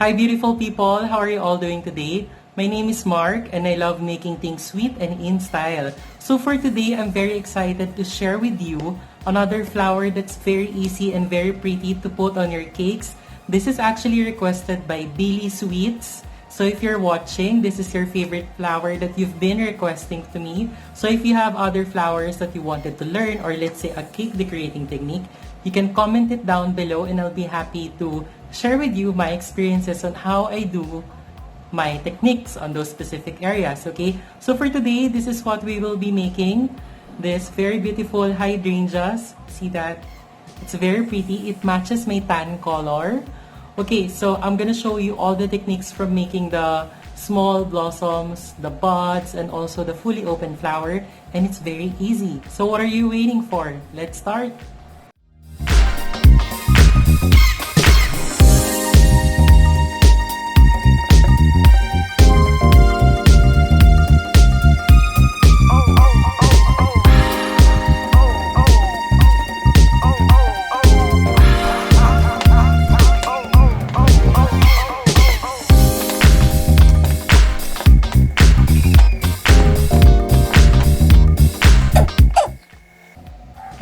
Hi beautiful people, how are you all doing today? My name is Mark and I love making things sweet and in style. So for today, I'm very excited to share with you another flower that's very easy and very pretty to put on your cakes. This is actually requested by Billy Sweets. So if you're watching, this is your favorite flower that you've been requesting to me. So if you have other flowers that you wanted to learn, or let's say a cake decorating technique, you can comment it down below and I'll be happy to share with you my experiences on how I do my techniques on those specific areas, okay? So for today, this is what we will be making. This very beautiful hydrangeas. See that? It's very pretty. It matches my tan color. Okay, so I'm gonna show you all the techniques from making the small blossoms, the buds, and also the fully open flower. And it's very easy. So what are you waiting for? Let's start!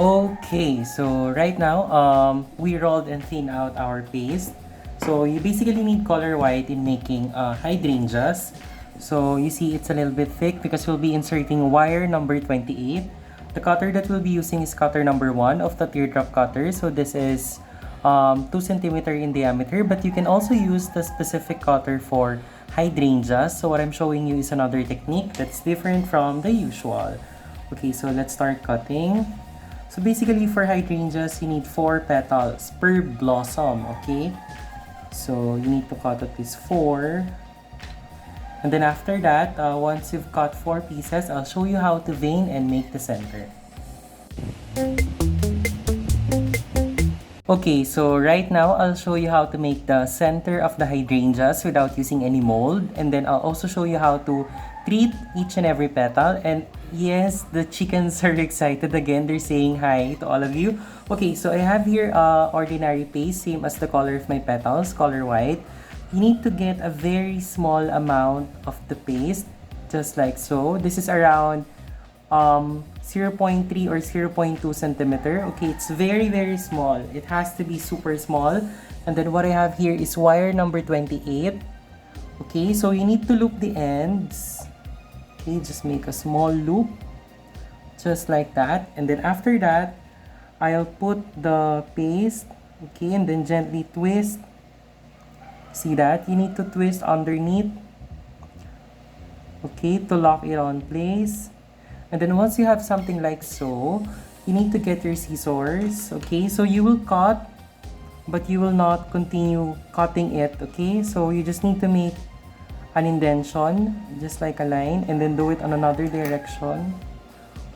Okay, so right now, we rolled and thinned out our paste. So you basically need color white in making hydrangeas. So you see it's a little bit thick because we'll be inserting wire number 28. The cutter that we'll be using is cutter number 1 of the teardrop cutter. So this is 2 cm in diameter, but you can also use the specific cutter for hydrangeas. So what I'm showing you is another technique that's different from the usual. Okay, so let's start cutting. So basically for hydrangeas, you need 4 petals per blossom, okay? So you need to cut at least 4. And then after that, once you've cut 4 pieces, I'll show you how to vein and make the center. Okay, so right now, I'll show you how to make the center of the hydrangeas without using any mold. And then I'll also show you how to treat each and every petal. And yes, the chickens are excited again. They're saying hi to all of you. Okay, so I have here ordinary paste, same as the color of my petals, color white. You need to get a very small amount of the paste, just like so. This is around 0.3 or 0.2 centimeter. Okay, it's very, very small. It has to be super small. And then what I have here is wire number 28. Okay, so you need to loop the ends. Okay, just make a small loop, just like that. And then after that, I'll put the paste, okay, and then gently twist. See that? You need to twist underneath, okay, to lock it on place. And then once you have something like so, you need to get your scissors, okay? So you will cut, but you will not continue cutting it, okay? So you just need to make an indentation, just like a line, and then do it on another direction.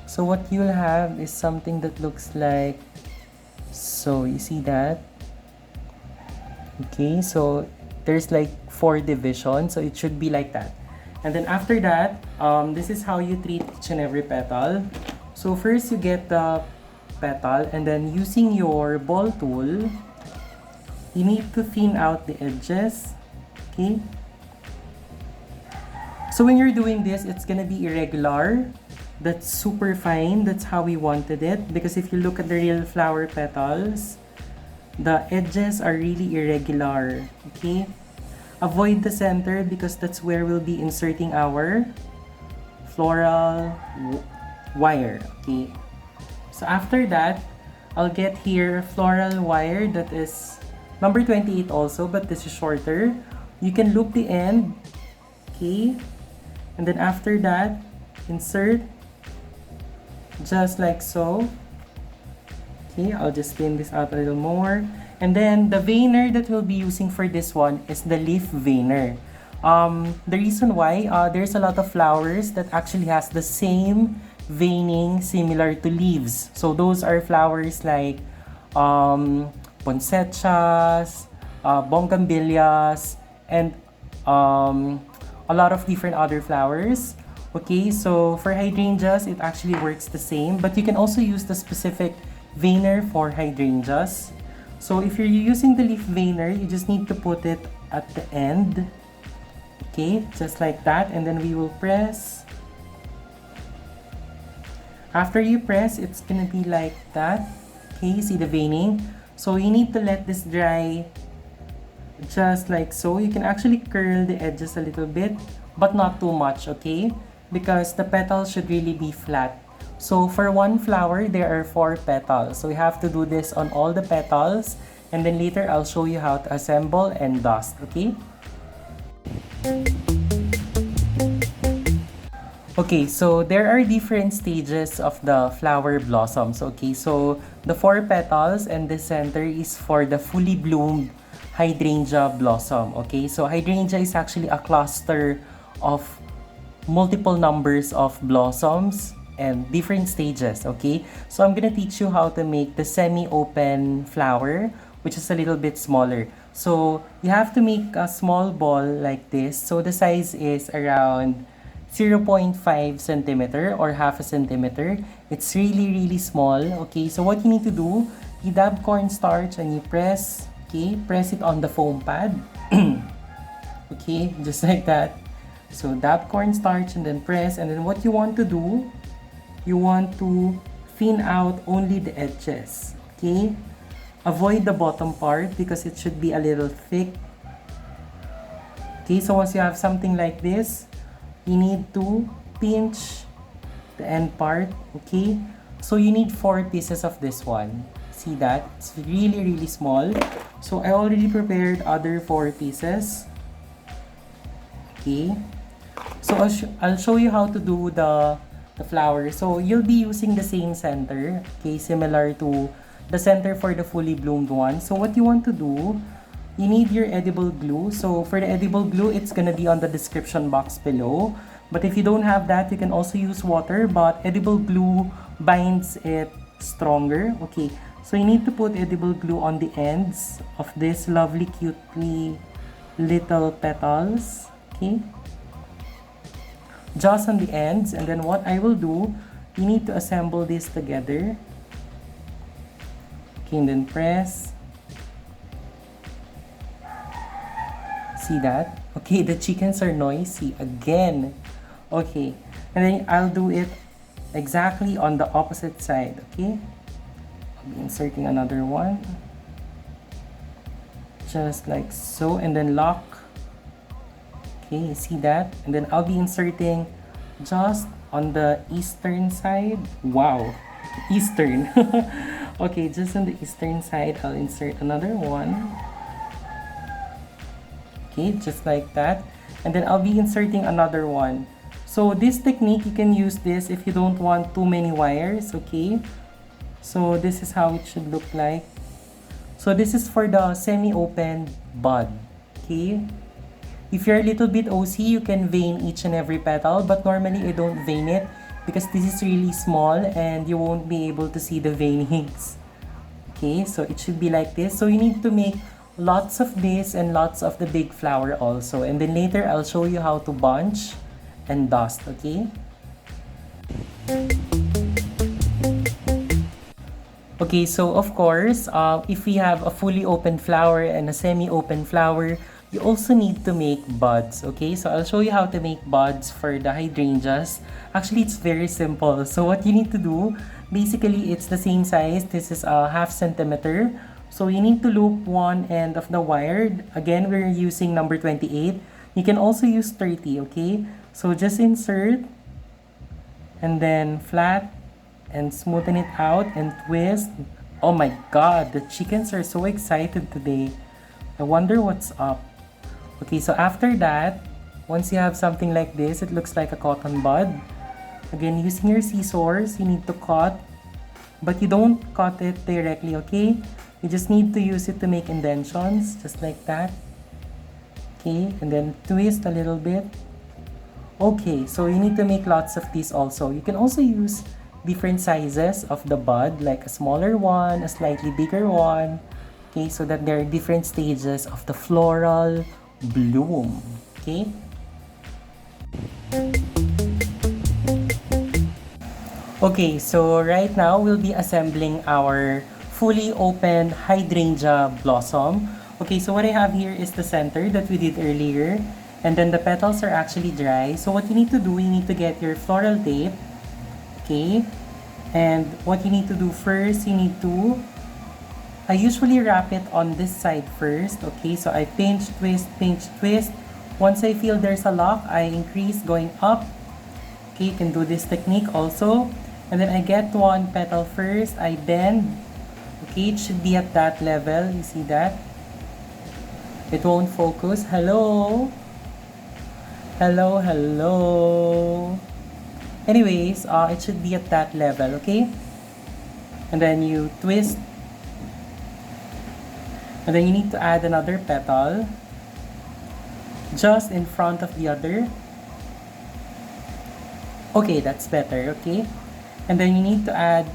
So what you'll have is something that looks like so. You see that? Okay, so there's like 4 divisions, so it should be like that. And then after that, this is how you treat each and every petal. So first you get the petal, and then using your ball tool, you need to thin out the edges, okay? So when you're doing this, it's gonna be irregular. That's super fine. That's how we wanted it. Because if you look at the real flower petals, the edges are really irregular. Okay? Avoid the center because that's where we'll be inserting our floral wire. Okay? So after that, I'll get here floral wire that is number 28 also, but this is shorter. You can loop the end. Okay? And then after that, insert just like so. Okay, I'll just thin this out a little more. And then the veiner that we'll be using for this one is the leaf veiner. The reason why, there's a lot of flowers that actually has the same veining similar to leaves. So those are flowers like poinsettias, bougainvilleas, and a lot of different other flowers. Okay, so for hydrangeas, it actually works the same, but you can also use the specific veiner for hydrangeas. So if you're using the leaf veiner, you just need to put it at the end. Okay, just like that, and then we will press. After you press, it's gonna be like that. Okay, see the veining? So you need to let this dry just like so. You can actually curl the edges a little bit, but not too much, okay? Because the petals should really be flat. So for one flower, there are 4 petals. So we have to do this on all the petals, and then later I'll show you how to assemble and dust, okay? Okay, so there are different stages of the flower blossoms. Okay, so the 4 petals and the center is for the fully bloomed hydrangea blossom. Okay, so hydrangea is actually a cluster of multiple numbers of blossoms and different stages. Okay, so I'm gonna teach you how to make the semi-open flower, which is a little bit smaller. So you have to make a small ball like this. So the size is around 0.5 centimeter or half a centimeter. It's really small. Okay, so what you need to do, you dab cornstarch and you press. Okay, press it on the foam pad. Okay, just like that. So dab cornstarch and then press, and then what you want to do, you want to thin out only the edges. Okay, avoid the bottom part because it should be a little thick. Okay, so once you have something like this, you need to pinch the end part. Okay, so you need 4 pieces of this one. See that? It's really small. So I already prepared other 4 pieces. Okay, so I'll show you how to do the flower. So you'll be using the same center, okay, similar to the center for the fully bloomed one. So what you want to do, you need your edible glue. So for the edible glue, it's gonna be on the description box below. But if you don't have that, you can also use water, but edible glue binds it stronger. Okay, so you need to put edible glue on the ends of this lovely, cutely little petals. Okay, just on the ends. And then what I will do, you need to assemble this together. Okay, and then press. See that? Okay, the chickens are noisy again. Okay, and then I'll do it exactly on the opposite side. Okay, I'll be inserting another one. Just like so, and then lock. Okay, see that? And then I'll be inserting just on the eastern side. Wow, eastern. Okay, just on the eastern side, I'll insert another one. Okay, just like that. And then I'll be inserting another one. So this technique, you can use this if you don't want too many wires. Okay, so this is how it should look like. So this is for the semi-open bud. Okay, if you're a little bit OC, you can vein each and every petal, but normally I don't vein it because this is really small and you won't be able to see the veinings. Okay, so it should be like this. So you need to make lots of this and lots of the big flower also, and then later I'll show you how to bunch and dust. Okay, okay, so of course, if we have a fully open flower and a semi-open flower, you also need to make buds. Okay, so I'll show you how to make buds for the hydrangeas. Actually, it's very simple. So what you need to do, basically it's the same size. This is a half centimeter. So you need to loop one end of the wire. Again, we're using number 28. You can also use 30, okay? So just insert and then flat and smoothen it out and twist. Oh my god, the chickens are so excited today. I wonder what's up. Okay, so after that, once you have something like this, it looks like a cotton bud. Again, using your scissors, you need to cut, but you don't cut it directly, okay? You just need to use it to make indentions, just like that. Okay, and then twist a little bit. Okay, so you need to make lots of these also. You can also use different sizes of the bud, like a smaller one, a slightly bigger one. Okay, so that there are different stages of the floral bloom. Okay. Okay, so right now we'll be assembling our fully open hydrangea blossom. Okay, so what I have here is the center that we did earlier. And then the petals are actually dry. So what you need to do, you need to get your floral tape. Okay. And what you need to do first, you need to, I usually wrap it on this side first. Okay, so I pinch, twist, pinch, twist. Once I feel there's a lock, I increase going up. Okay, you can do this technique also. And then I get one petal first, I bend. Okay, it should be at that level. You see that? It won't focus. Hello? Hello, hello. Anyways, it should be at that level, okay? And then you twist. And then you need to add another petal just in front of the other. Okay, that's better, okay? And then you need to add,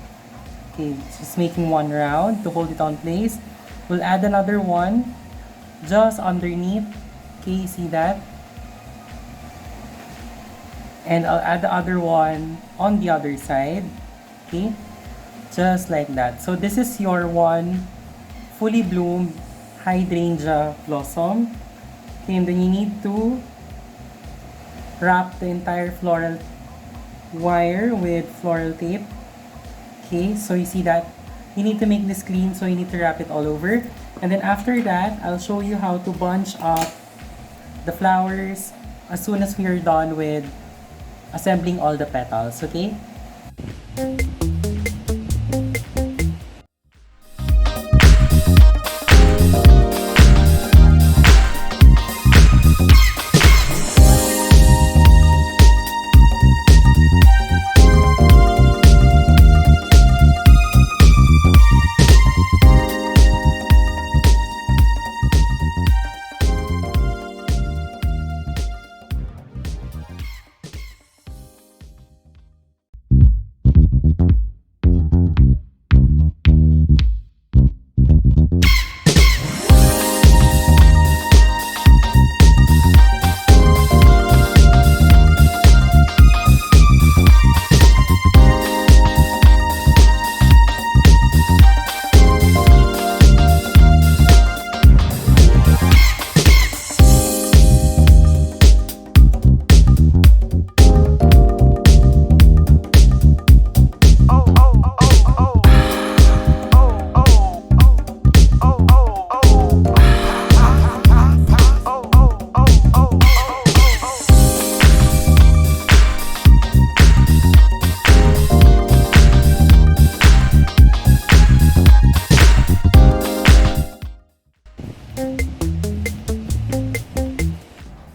okay, just making one round to hold it on place. We'll add another one just underneath. Okay, see that? And I'll add the other one on the other side. Okay, just like that. So this is your one fully bloomed hydrangea blossom. Okay, and then you need to wrap the entire floral wire with floral tape. Okay, so you see that you need to make this clean, so you need to wrap it all over. And then after that, I'll show you how to bunch up the flowers as soon as we are done with assembling all the petals, okay?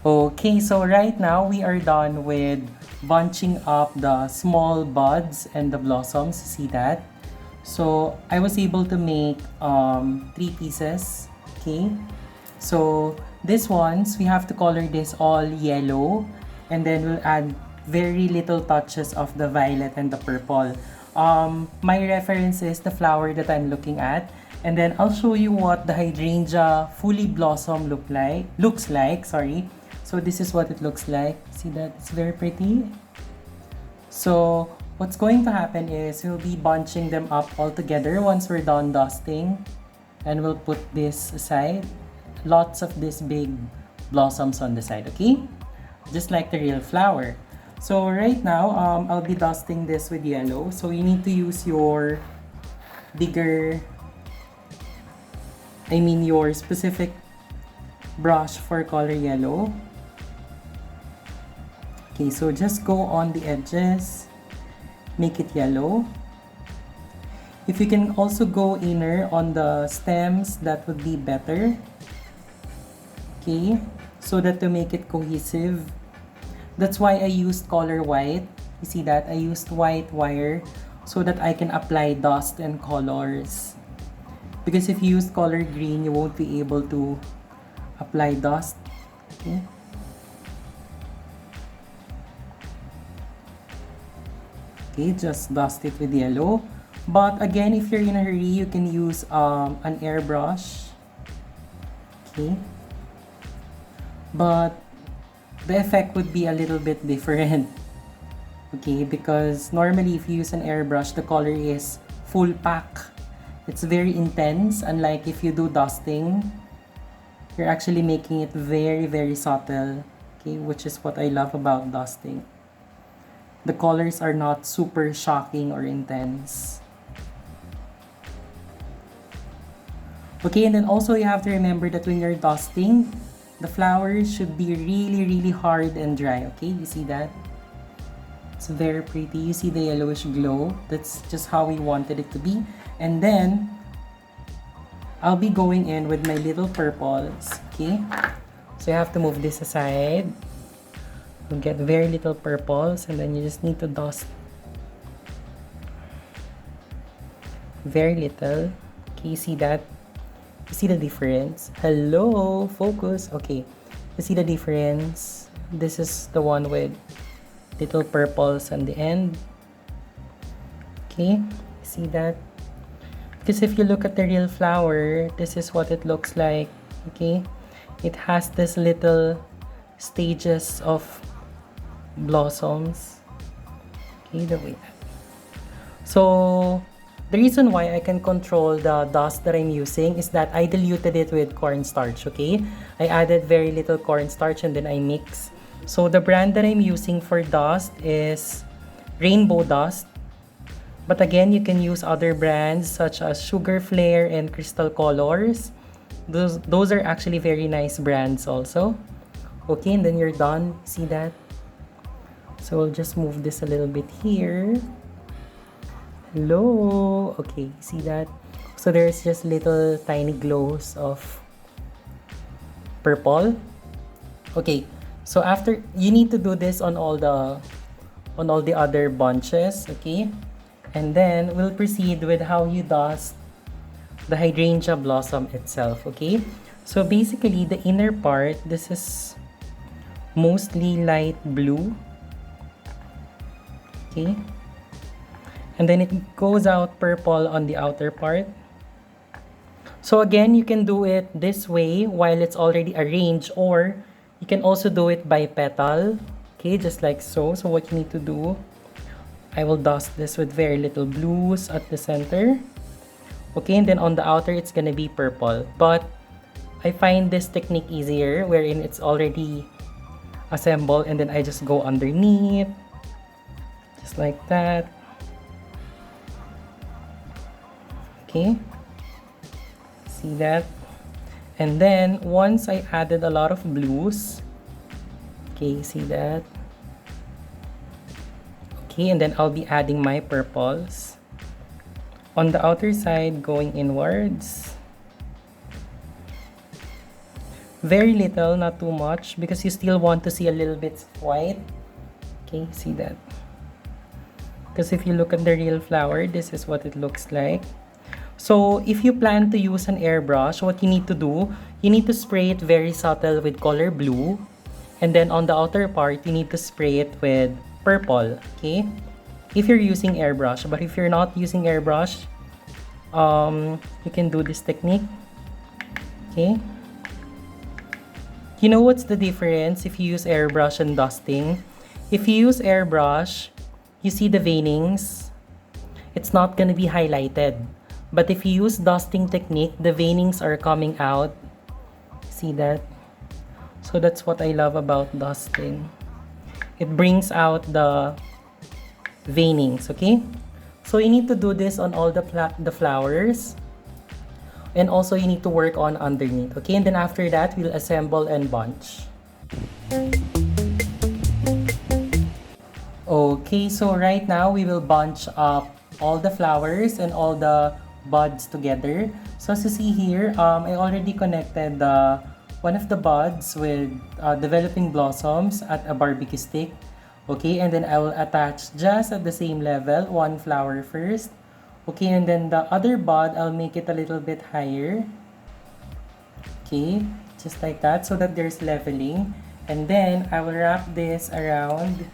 Okay, so right now we are done with bunching up the small buds and the blossoms. See that? So I was able to make 3 pieces. Okay, so this ones we have to color this all yellow, and then we'll add very little touches of the violet and the purple. My reference is the flower that I'm looking at, and then I'll show you what the hydrangea fully blossom looks like. Sorry. So this is what it looks like. See that? It's very pretty. So what's going to happen is we'll be bunching them up all together once we're done dusting. And we'll put this aside. Lots of these big blossoms on the side, okay? Just like the real flower. So right now, I'll be dusting this with yellow. So you need to use your bigger, your specific brush for color yellow. Okay, so just go on the edges, make it yellow. If you can also go inner on the stems, that would be better. Okay, so that to make it cohesive. That's why I used color white. You see that? I used white wire so that I can apply dust and colors. Because if you use color green, you won't be able to apply dust. Okay. Okay, just dust it with yellow. But again, if you're in a hurry, you can use an airbrush. Okay. But the effect would be a little bit different. Okay, because normally if you use an airbrush, the color is full pack. It's very intense, unlike if you do dusting. You're actually making it very, very subtle, okay, which is what I love about dusting. The colors are not super shocking or intense. Okay, and then also you have to remember that when you're dusting, the flowers should be really, really hard and dry, okay? You see that? It's very pretty. You see the yellowish glow. That's just how we wanted it to be. And then, I'll be going in with my little purples, okay? So you have to move this aside. You'll get very little purples, and then you just need to dust very little. Okay, you see that? You see the difference? Hello, focus. Okay, you see the difference? This is the one with little purples on the end. Okay, see that? Because if you look at the real flower, this is what it looks like. Okay, it has this little stages of blossoms. Okay, the way that. So the reason why I can control the dust that I'm using is that I diluted it with cornstarch, okay? I added very little cornstarch and then I mix. So the brand that I'm using for dust is Rainbowdust. But again, you can use other brands such as Sugar Flare and Crystal Colors. Those are actually very nice brands also. Okay, and then you're done. See that? So we'll just move this a little bit here. Hello. Okay, see that? So there's just little tiny glows of purple. Okay, so after you need to do this on all the other bunches, okay? And then we'll proceed with how you dust the hydrangea blossom itself, okay? So basically the inner part, this is mostly light blue. Okay? And then it goes out purple on the outer part. So again, you can do it this way while it's already arranged, or you can also do it by petal. Okay, just like so. So what you need to do, I will dust this with very little blues at the center. Okay, and then on the outer, it's gonna be purple. But I find this technique easier, wherein it's already assembled, and then I just go underneath, just like that. Okay, see that? And then once I added a lot of blues, okay, see that? Okay, and then I'll be adding my purples on the outer side, going inwards. Very little, not too much, because you still want to see a little bit of white. Okay, see that? Because if you look at the real flower, this is what it looks like. So if you plan to use an airbrush, what you need to do, you need to spray it very subtle with color blue. And then on the outer part, you need to spray it with purple, okay? If you're using airbrush. But if you're not using airbrush, you can do this technique, okay? You know what's the difference if you use airbrush and dusting? If you use airbrush, you see the veinings. It's not gonna be highlighted. But if you use dusting technique, the veinings are coming out. See that? So that's what I love about dusting. It brings out the veinings, okay? So you need to do this on all the flowers. And also you need to work on underneath, okay? And then after that, we'll assemble and bunch. Okay, so right now we will bunch up all the flowers and all the buds together. So as you see here, I already connected one of the buds with developing blossoms at a barbecue stick. Okay, and then I will attach just at the same level, one flower first. Okay, and then the other bud, I'll make it a little bit higher. Okay, just like that, so that there's leveling. And then I will wrap this around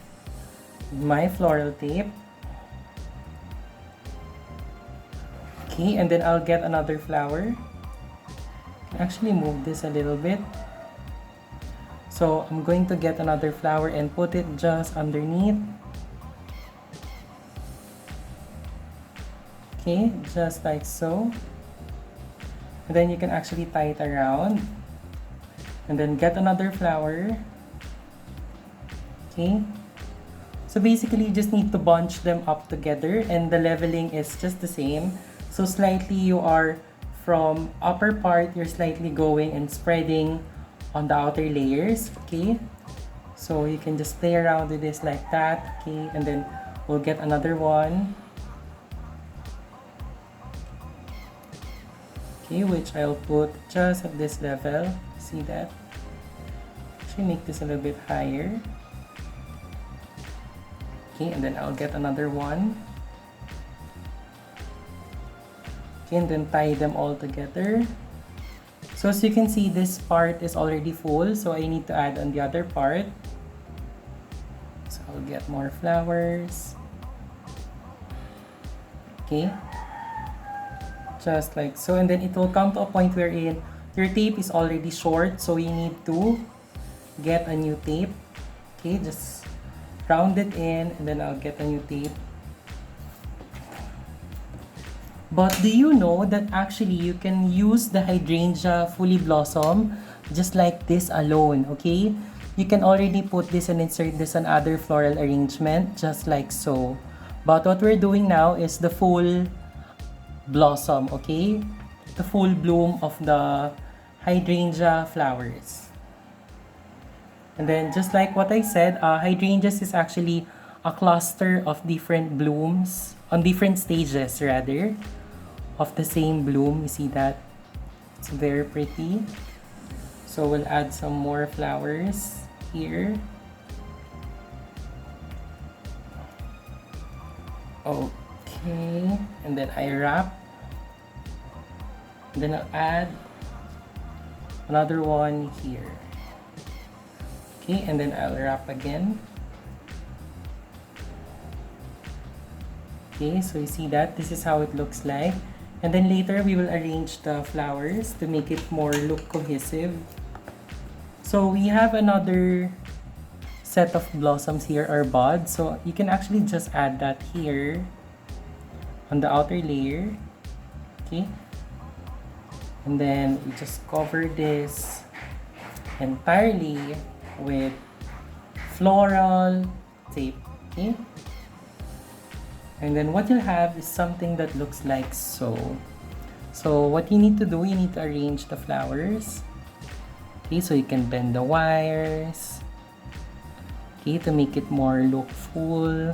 my floral tape. Okay, and then I'll get another flower. Actually move this a little bit. So I'm going to get another flower and put it just underneath. Okay, just like so. And then you can actually tie it around. And then get another flower. Okay. So basically, you just need to bunch them up together, and the leveling is just the same. So slightly you are from upper part, you're slightly going and spreading on the outer layers. Okay. So you can just play around with this like that. Okay. And then we'll get another one. Okay, which I'll put just at this level. See that? Actually make this a little bit higher. Okay, and then I'll get another one. Okay, and then tie them all together. So as you can see, this part is already full, so I need to add on the other part. So I'll get more flowers. Okay. Just like so, and then it will come to a point wherein your tape is already short, so you need to get a new tape. Okay, just round it in, and then I'll get a new tape. But do you know that actually you can use the hydrangea fully blossom just like this alone, okay? You can already put this and insert this on other floral arrangement just like so. But what we're doing now is the full blossom, okay? The full bloom of the hydrangea flowers. And then just like what I said, hydrangeas is actually a cluster of different blooms, on different stages rather, of the same bloom. You see that? It's very pretty. So we'll add some more flowers here. Okay, and then I wrap. And then I'll add another one here. Okay, and then I'll wrap again. Okay, so you see that? This is how it looks like. And then later we will arrange the flowers to make it more look cohesive. So we have another set of blossoms here, or buds. So you can actually just add that here on the outer layer. Okay. And then we just cover this entirely with floral tape. Okay. And then what you'll have is something that looks like so. So what you need to do, you need to arrange the flowers. Okay, so you can bend the wires. Okay, to make it more look full,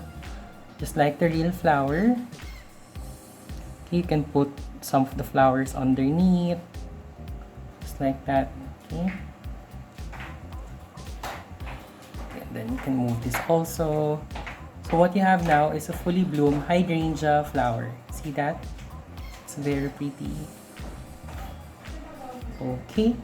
just like the real flower. Okay, you can put some of the flowers underneath, just like that. Okay. And then you can move this also. So what you have now is a fully bloomed hydrangea flower. See that? It's very pretty. Okay.